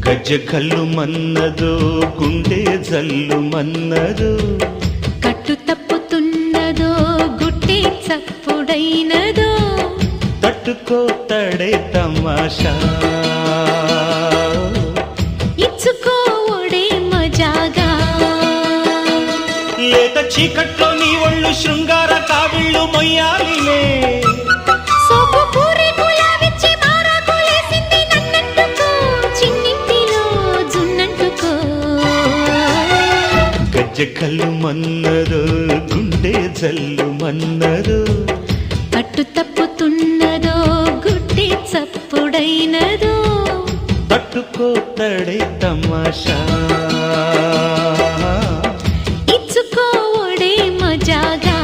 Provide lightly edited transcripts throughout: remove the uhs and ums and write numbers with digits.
గజ్జె కళ్ళు మన్నదో గుండె జల్లు మన్నదో కట్టు తప్పుతున్నదో గుట్టే చప్పుడైనదో తట్టుకోతడే తమాషా ఇచ్చుకోవడే మజాగా లేత చీకట్లో నీ ఒళ్ళు శృంగార కావిళ్ళు మొయ్యాలిలే సోపు పూరి గులాబిచ్చి మారాకులేసింది నన్నంటుకో చిన్నింటిలో జున్నంటుకో గజ్జె కళ్ళు మన్నదో గుండె జల్లు మన్నదో కట్టు తప్పుతున్నదో గుట్టి చప్పుడైనదో తట్టుకోతడే తమాషా ఇచ్చుకోవడే మజాగా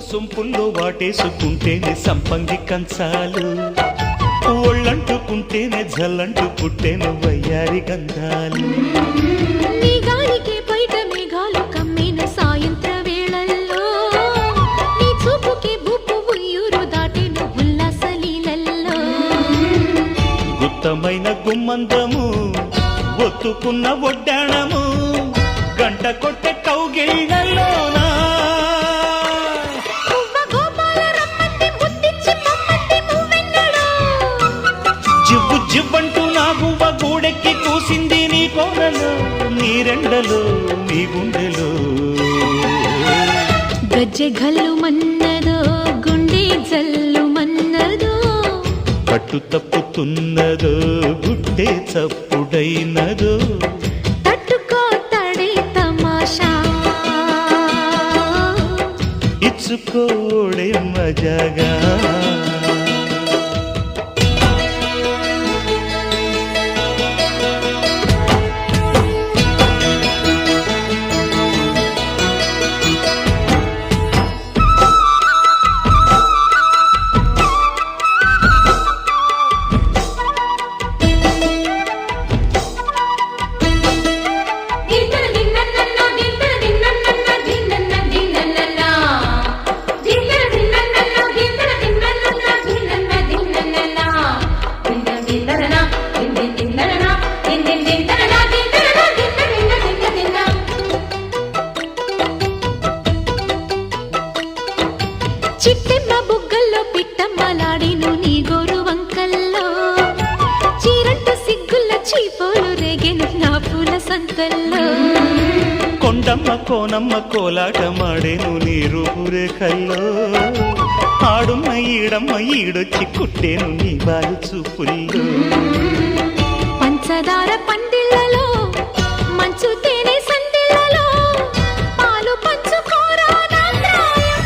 సొంపుల్లో వాటేసుకుంటేనే సంపంగి కంచాలు ఒళ్ళంటుకుంటేనే జల్లంటు పుట్టేను వయ్యారి గంధాలు నీ గాలికి బయట మేఘాలు కమ్మిన సాయంత్ర వేళల్లో నీ చూపుకి బుప్పు ఉయ్యూరు దాటిన ఉల్లాస లీలల్లో గుత్తమైన గుమ్మందము ఒత్తుకున్న ఒడ్డాణము గంట కొట్టే కౌగిళ్ళలోనా జివ్వు జివ్వంటూ నా గువ్వ గూడెక్కి కూసింది నీ కోనలో నీ రెండలో నీ గుండెలో గజ్జె గల్లు మన్నదో గుండె జల్లు మన్నదో కట్టు తప్పుతున్నదో గుడ్డే చప్పుడైనదో తట్టుకోతడే తమాషా ఇచ్చుకోడే మజాగా చిట్టెమ్మ బుగ్గల్లో పిట్టమ్మలాడిను నీ గోరు వంకల్లో చీరంట సిగ్గుల చీపోలు రేగెను నా పూల సంతల్లో కొండమ్మ కోనమ్మ కోలాటమాడేను నీ రూపురేఖల్లో ఆడుమ్మ ఈడమ్మ ఈడొచ్చి కుట్టేను నీ బాలు చూపుల్లో పంచదార పందిళ్ళలో మంచు తేనె సందిళ్ళలో పాలు పంచుకోరా నా ప్రాయం.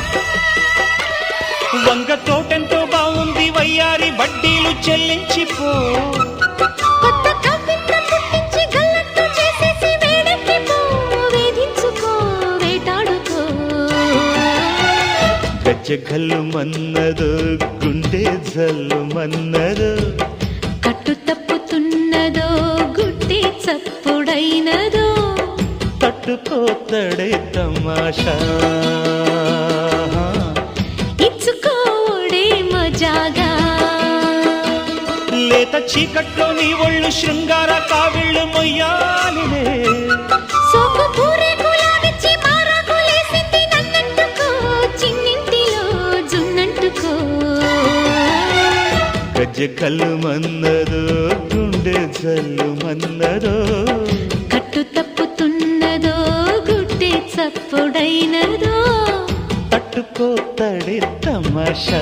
వంగ తోటెంతో బాగుంది వయ్యారి వడ్డీలు చెల్లించిపో కొత్త కవిత్వం పుట్టించి గల్లంతు చేసేసి వేడెక్కిపో వేధించుకో వేటాడుకో గజ్జె గల్లు మన్నదో గుండె జల్లు మన్నదో కట్టు తప్పుతున్నదో గుడ్డి చప్పుడైనదో తట్టుకోతడే తమాషా ఇచ్చుకోడే మజాగా లేత చీకట్లో నీ ఒళ్ళు శృంగార కావిళ్ళు మొయ్యాలిలే సోపు పూరి గులాబిచ్చి మారాకులేసింది నన్నంటుకో చిన్నింటిలో జున్నంటుకో గజ్జె కళ్ళు మన్నదో గుండె జల్లు మన్నదో కట్టు తప్పుతున్నదో గుడ్డి చప్పుడైనదో తట్టుకోతడే తమాషా